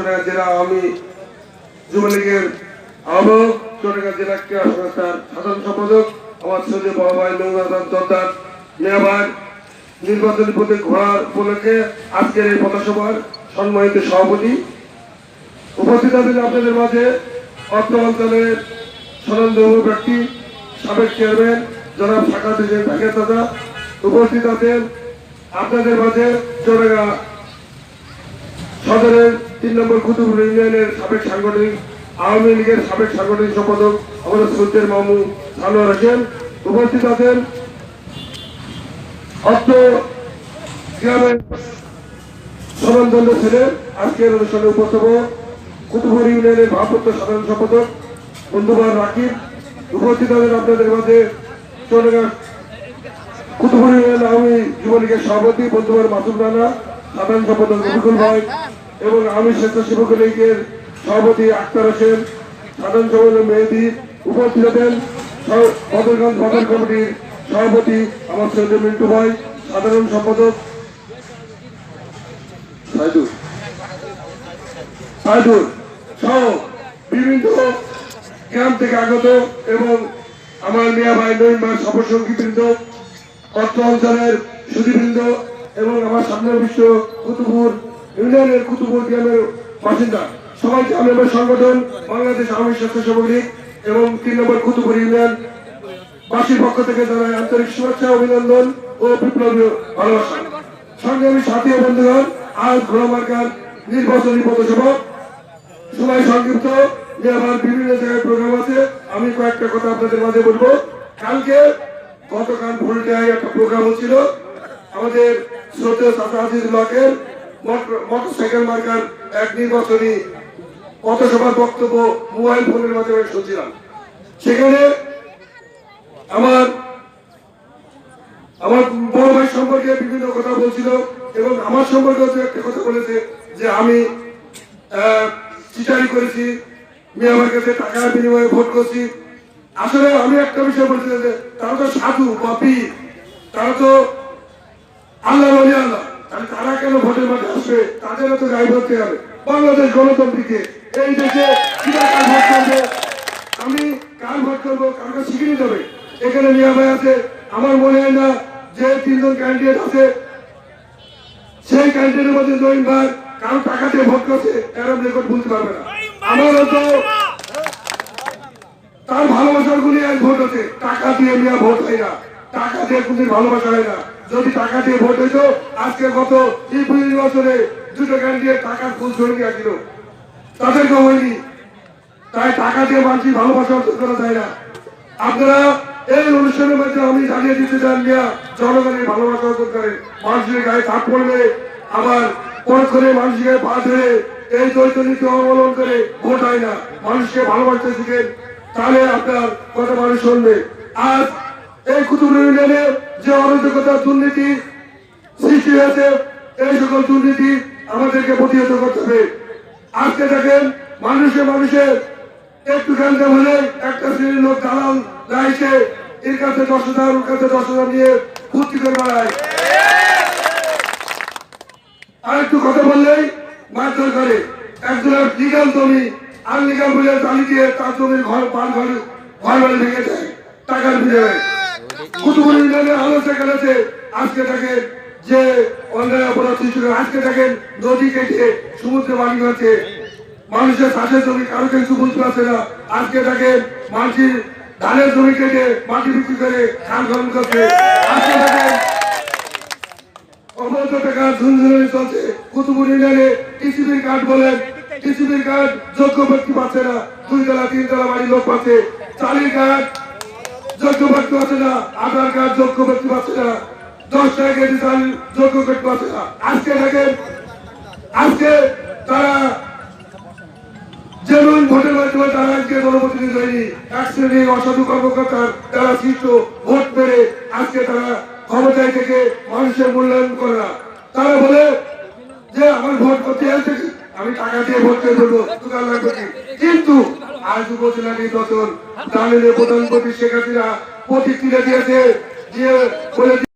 চট্টগ্রাম জেলা আওয়ামী যুবলীগের আহ্বায়ক, চট্টগ্রাম জেলা ক্রীড়া সংস্থার সাধারণ সম্পাদক, আমার ছেলে বড় ভাই নৌরান জর্দার মেয়াবার নির্বাচনী প্রতীক ঘোড়ার উপলক্ষে আজকের এই পথসভার সম্মানিত সভাপতি, উপস্থিত আছেন আপনাদের মাঝে অত্র অঞ্চলের স্বনামধন্য ব্যক্তি সাবেক চেয়ারম্যান জনাব সাকাত হোসেন ভাগিয়া দাদা, উপস্থিত আছেন আপনাদের মাঝে চট্টগ্রাম সদরের ৩ নম্বর কুতুবপুর ইউনিয়নের সাবেক সাংগঠনিক আওয়ামী লীগের সাবেক সাংগঠনিক সম্পাদক আমাদের সৈয়দের মামু সানোয়ার হোসেন, উপস্থিত আছেন অত্র গ্রামের স্বনামধন্য ছিলেন আজকের অনুষ্ঠানে উপস্থাপক কুতুবপুর ইউনিয়নের ভারপ্রাপ্ত সাধারণ সম্পাদক বন্ধুবার রাকিব, উপস্থিত আছেন আপনাদের মাঝে চট্টগ্রাম কুতুবপুর ইউনিয়ন আওয়ামী যুবলীগের সভাপতি বন্ধুবার মাসুম রানা, সাধারণ সম্পাদক রফিকুল ভাই এবং আওয়ামী স্বেচ্ছাসেবক লীগের সভাপতি আক্তার হোসেন, সাধারণ সম্পাদক মেহেদি, উপস্থিত আছেন বদরগঞ্জ বাজার কমিটির সভাপতি আমার সৈয়দ মিন্টু ভাই, সাধারণ সম্পাদক সাইদুল সহ বিভিন্ন গ্রাম থেকে আগত এবং আমার মিয়া ভাই নইম ভাই সফরসঙ্গী বৃন্দ, অত্র অঞ্চলের সুধীবৃন্দ এবং আমার সামনে বিশ্ব কুতুবপুর ইউনিয়নের কুতুবপুর গ্রামের বাসিন্দা সবাইকে আমি আমার সংগঠন বাংলাদেশ আওয়ামী স্বেচ্ছাসেবক লীগ এবং ৩ নম্বর কুতুবপুর ইউনিয়ন বাসীর পক্ষ থেকে জানাই আন্তরিক শুভেচ্ছা, অভিনন্দন ও বিপ্লবী ভালোবাসা। সঙ্গে আমি সাথী ও বন্ধুগণ, আজ ঘোড়া মার্কার নির্বাচনী পথসভা সবাই সংক্ষিপ্ত যে আমার বিভিন্ন জায়গায় প্রোগ্রাম আছে, আমি কয়েকটা কথা আপনাদের মাঝে বলবো। গতকাল ভোল্টায় একটা প্রোগ্রাম হচ্ছিল আমাদের শ্রদ্ধেয় চাচা আজিজ ব্লকের মোটরসাইকেল মার্কার এক নির্বাচনী পথসভার বক্তব্য মোবাইল ফোনের মাধ্যমে শুনছিলাম। সেখানে আমার বড় ভাই সম্পর্কে বিভিন্ন কথা বলছিল এবং আমার সম্পর্কে একটা কথা বলেছে যে আমি চিটারি করেছি, মেয়ের কাছে টাকার বিনিময়ে ভোট করছি। আসলে আমি একটা বিষয় বলছিলাম যে তারা তো সাধু বা পীর, তারা তো আল্লাহ বলি আল্লাহ, তাহলে তারা কেন ভোটের মাঠে আসবে? তাদেরও তো গায়ে ভরতে হবে। বাংলাদেশ গণতন্ত্রীকে এই দেশে কার ভোট করবে, আমি কার ভোট করবো, কারকে শিখে নিতে হবে। এখানে মিয়া ভাই আছে, আমার মনে হয় না যে ৩ জন ক্যান্ডিডেট আছে সেই ক্যান্ডিডেটের মধ্যে নইম ভাই কারো টাকা দিয়ে ভোট করছে এরকম রেকর্ড বলতে পারবে না। আমারও তো তার ভালোবাসার গুলি আজ ভোট হচ্ছে, টাকা দিয়ে মিয়া ভোট হয় না, টাকা দিয়ে কোনদিন ভালোবাসা হয় না। যদি টাকা দিয়ে ভোট হইতো আজকে গত ২০ বছরে 2টো ক্যান্ডিডেট টাকার ফুল ধরে গিয়েছিল, তাদেরকে হয়নি। তাই টাকা দিয়ে মানুষের ভালোবাসা অর্জন করা যায় না। আপনারা এই অনুষ্ঠানের মধ্যে আমি জানিয়ে দিতে চান মিয়া জনগণের ভালোবাসা অর্জন করেন, মানুষের গায়ে থাপ পড়বে আবার পর করে মানুষের গায়ে পা ধরে এই দ্বৈত নীতি অবলম্বন করে ভোট হয় না। মানুষকে ভালোবাসতে শিখেন, তাহলে আপনার কথা মানুষ শুনবে। আজ এই কুতুবপুর ইউনিয়নে যে অরাজকতা দুর্নীতি সৃষ্টি হয়েছে, এই সকল দুর্নীতি আমাদেরকে প্রতিহত করতে হবে। আজকে দেখেন মানুষের একটু খানতে হলে একটা শ্রেণীর লোক দালাল গাইছে, এর কাছে 10,000 ওর কাছে 10,000 নিয়ে ফুর্তি করে বেড়ায়। আর একটু কথা বললেই মারধর করে। একজনের লিগাল জমি আনলিগাল বলে চালি দিয়ে তার জমির ঘর বাড়ি ভেঙে দেয় টাকার বিনিময়ে। কুতুবপুর ইউনিয়নে আলোচনা খেলেছে। আজকে দেখেন যে অন্যায় অপরাধ সৃষ্টি করে, আজকে দেখেন নদী কেটে সমুদ্রে বাড়ি হচ্ছে, মানুষের চাষের জমি কারো কিছু বুঝতে পারছে না। আজকে দেখেন মানুষের ধানের জমি কেটে মাটি বিক্রি করে খান খনন করছে। আজকে দেখেন অবৈধ টাকা ঝুনঝুনি চলছে। কুতুবপুর ইউনিয়নে টিসিবির কার্ড বলেন, টিসিবির কার্ড যোগ্য ব্যক্তি পাচ্ছে না, 2 তলা 3 তলা বাড়ির লোক পাচ্ছে। চালের কার্ড যোগ্য ব্যক্তি পাচ্ছে না, আধার কার্ড যোগ্য ব্যক্তি পাচ্ছে না, 10 টাকা কেজি চাল যোগ্য ব্যক্তি পাচ্ছে না। আজকে দেখেন আজকে তারা যেমন ভোটের মাধ্যমে তারা আজকে জনপ্রতিনিধি হয়নি, এক শ্রেণীর অসাধু কর্মকর্তার তারা সৃষ্ট ভোট পেরে আজকে তারা ক্ষমতায় থেকে মানুষের মূল্যায়ন করে না। তারা বলে যে আমার ভোট করতে আসছে, আমি টাকা দিয়ে ভোট করে দেবো, দোকান লাগবে। কিন্তু আজ উপজেলা নির্বাচন দাঁড়িয়ে প্রধানমন্ত্রী শেখ হাসিনা প্রতিক্রিয়া দিয়েছে, দিয়ে বলে